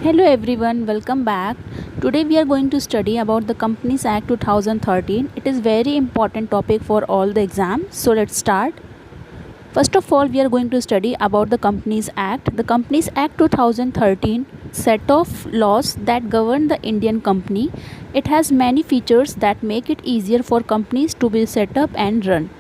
Hello everyone, welcome back. Today we are going to study about the Companies Act 2013. It is very important topic for all the exams. So let's start. First of all, we are going to study about the Companies Act. The Companies Act 2013 set of laws that govern the Indian company. It has many features that make it easier for companies to be set up and run.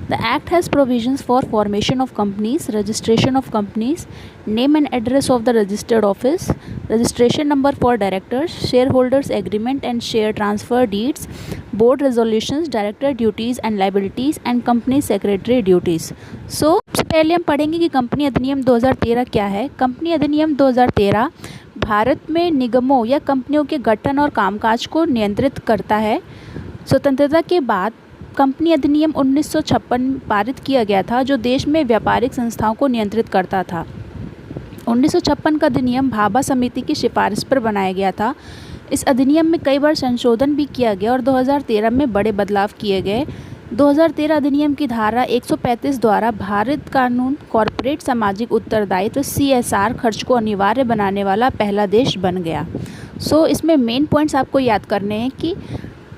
The Act has provisions for formation of companies, registration of companies, name and address of the registered office, registration number for directors, shareholders agreement and share transfer deeds, board resolutions, director duties and liabilities and company secretary duties. So सबसे पहले हम पढ़ेंगे कि company अधिनियम 2013 क्या है। Company अधिनियम 2013 भारत में निगमों या कंपनियों के गठन और कामकाज को नियंत्रित करता है। स्वतंत्रता के बाद कंपनी अधिनियम 1956 पारित किया गया था, जो देश में व्यापारिक संस्थाओं को नियंत्रित करता था। 1956 का अधिनियम भाभा समिति की सिफारिश पर बनाया गया था। इस अधिनियम में कई बार संशोधन भी किया गया और 2013 में बड़े बदलाव किए गए। 2013 अधिनियम की धारा 135 द्वारा भारत कानून कॉरपोरेट सामाजिक उत्तरदायित्व CSR खर्च को अनिवार्य बनाने वाला पहला देश बन गया। इसमें मेन पॉइंट्स आपको याद करने हैं कि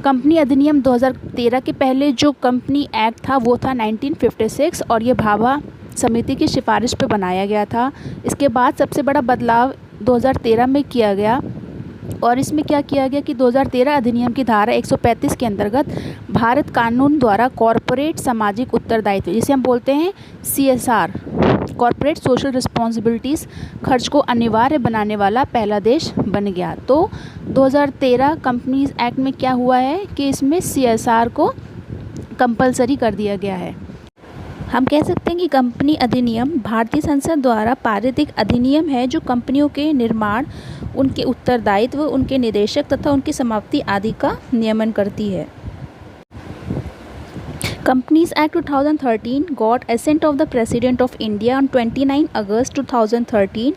कंपनी अधिनियम 2013 के पहले जो कंपनी एक्ट था वो था 1956 और ये भाभा समिति की सिफारिश पे बनाया गया था। इसके बाद सबसे बड़ा बदलाव 2013 में किया गया और इसमें क्या किया गया कि 2013 अधिनियम की धारा 135 के अंतर्गत भारत कानून द्वारा कॉरपोरेट सामाजिक उत्तरदायित्व, जिसे हम बोलते हैं CSR, कॉरपोरेट सोशल रिस्पॉन्सिबिलिटीज़ खर्च को अनिवार्य बनाने वाला पहला देश बन गया। तो 2013 कंपनीज एक्ट में क्या हुआ है कि इसमें CSR को कंपलसरी कर दिया गया है। हम कह सकते हैं कि कंपनी अधिनियम भारतीय संसद द्वारा पारित एक अधिनियम है जो कंपनियों के निर्माण, उनके उत्तरदायित्व, उनके निदेशक तथा उनकी समाप्ति आदि का नियमन करती है। Companies Act 2013 got assent of the President of India on 29 August 2013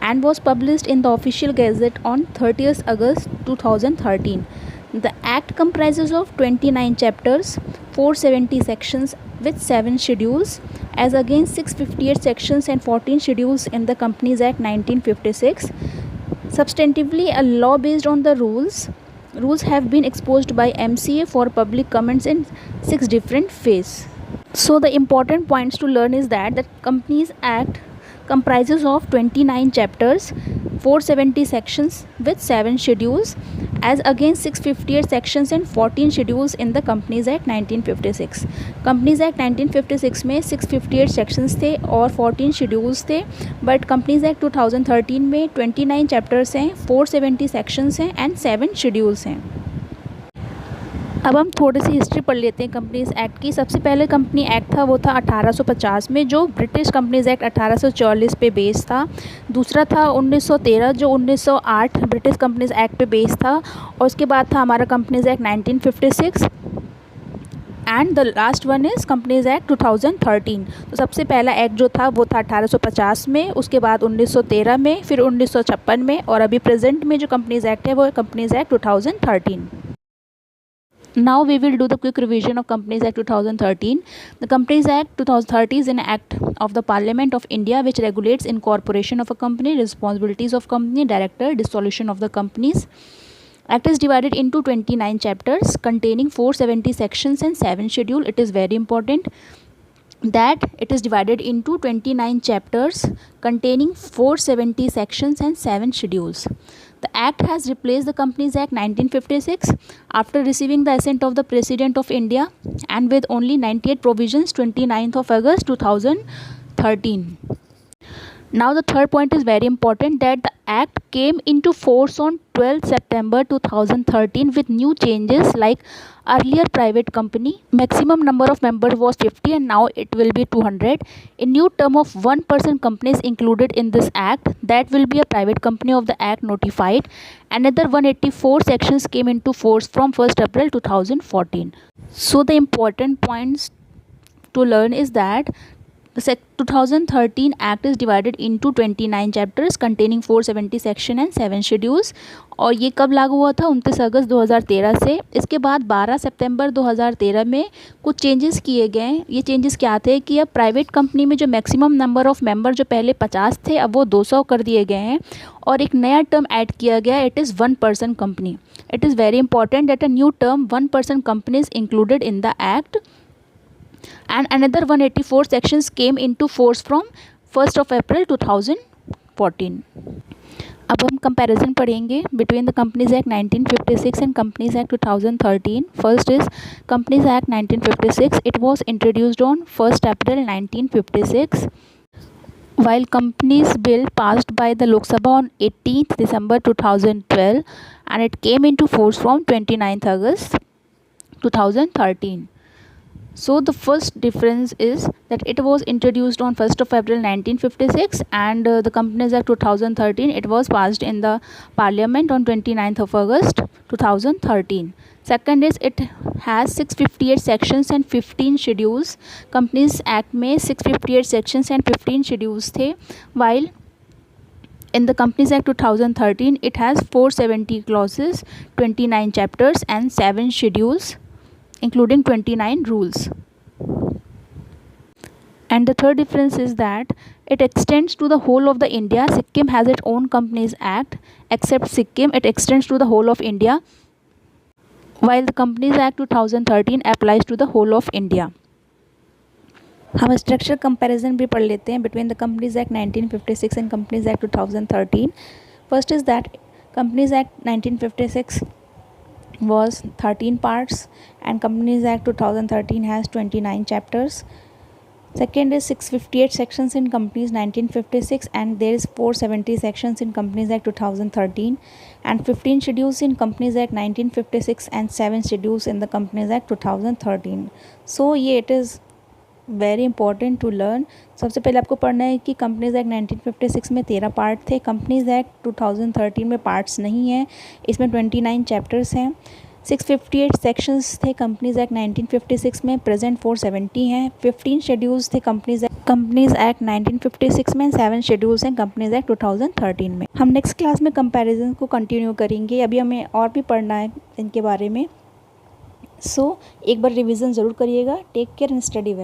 and was published in the Official Gazette on 30th August 2013. The Act comprises of 29 chapters, 470 sections with 7 schedules, as against 658 sections and 14 schedules in the Companies Act 1956. Substantively, a law based on the rules have been exposed by MCA for public comments in 6 different phases. So the important points to learn is that the Companies Act comprises of 29 chapters, 470 sections with 7 schedules, as against 658 sections and 14 schedules in the Companies Act 1956. Companies Act 1956 में 658 sections थे और 14 schedules थे, but Companies Act 2013 में 29 chapters हैं, 470 sections हैं and 7 schedules हैं। अब हम थोड़ी सी हिस्ट्री पढ़ लेते हैं कंपनीज एक्ट की। सबसे पहले कंपनी एक्ट था वो था 1850 में, जो ब्रिटिश कंपनीज एक्ट 1844 पे बेस था। दूसरा था 1913 जो 1908 ब्रिटिश कंपनीज एक्ट पे बेस था, और उसके बाद था हमारा companies act 1956 and the last one is companies act 2013। तो सबसे पहला एक्ट जो था वो था 1850 में, उसके बाद 1913 में, फिर 1956 में, और अभी प्रेजेंट में जो कंपनीज एक्ट है वो है companies act 2013। Now we will do the quick revision of Companies Act 2013. The Companies Act 2013 is an act of the Parliament of India which regulates incorporation of a company, responsibilities of company, director, dissolution of the companies. Act is divided into 29 chapters containing 470 sections and 7 schedule. It is very important that it is divided into 29 chapters containing 470 sections and 7 schedules. The Act has replaced the Companies Act 1956 after receiving the assent of the President of India and with only 98 provisions 29th of August 2013. Now the third point is very important, that the Act came into force on 12th September 2013 with new changes like earlier private company, maximum number of members was 50 and now it will be 200. A new term of 1% companies included in this Act, that will be a private company of the Act notified. Another 184 sections came into force from 1st April 2014. So the important points to learn is that The 2013 Act is divided into 29 chapters containing 470 section and 7 schedules. और ये कब लागू हुआ था? 29 अगस्त 2013 से. इसके बाद 12 सितंबर 2013 में कुछ चेंजेस किए गए. ये चेंजेस क्या थे कि अब प्राइवेट कंपनी में जो मैक्सिमम नंबर ऑफ़ मेंबर जो पहले 50 थे अब वो 200 कर दिए गए हैं. और एक नया टर्म ऐड किया गया, it is 1 person company. It is very important that a new term 1 person company is included in the act. And another 184 sections came into force from 1st of April 2014. अब हम comparison पढ़ेंगे between the companies act 1956 and companies act 2013. First is companies act 1956. It was introduced on 1st April 1956. While Companies Bill passed by the Lok Sabha on 18th December 2012 and it came into force from 29th August 2013. So the first difference is that it was introduced on 1st of April 1956 and the Companies Act 2013, it was passed in the Parliament on 29th of August 2013. Second is it has 658 sections and 15 schedules. Companies Act में 658 sections and 15 schedules थे, while in the Companies Act 2013 it has 470 clauses, 29 chapters and 7 schedules, including 29 rules. And the third difference is that it extends to the whole of the India. Sikkim has its own Companies Act. Except Sikkim, it extends to the whole of India, while the Companies Act 2013 applies to the whole of India. हम structure comparison भी पढ़ लेते हैं between the companies act 1956 and companies act 2013. First is that companies act 1956 was 13 parts and Companies Act 2013 has 29 chapters. Second is 658 sections in Companies 1956 and there is 470 sections in Companies Act 2013 and 15 schedules in Companies Act 1956 and 7 schedules in the Companies Act 2013. So ये it is very important to learn. सबसे पहले आपको पढ़ना है कि companies act 1956 में 13 part थे. Companies act 2013 में पार्ट्स नहीं हैं. इसमें 29 चैप्टर्स हैं. 658 सेक्शंस थे कंपनीज एक्ट 1956 में, प्रेजेंट 470 हैं. 15 शेड्यूल्स थे कंपनीज एक्ट 1956 में, 7 शेड्यूल्स हैं कंपनीज एक्ट 2013 में. हम नेक्स्ट क्लास में कंपैरिजन को कंटिन्यू करेंगे. अभी हमें और भी पढ़ना है इनके बारे में. सो एक बार रिविज़न ज़रूर करिएगा. Take care and study well.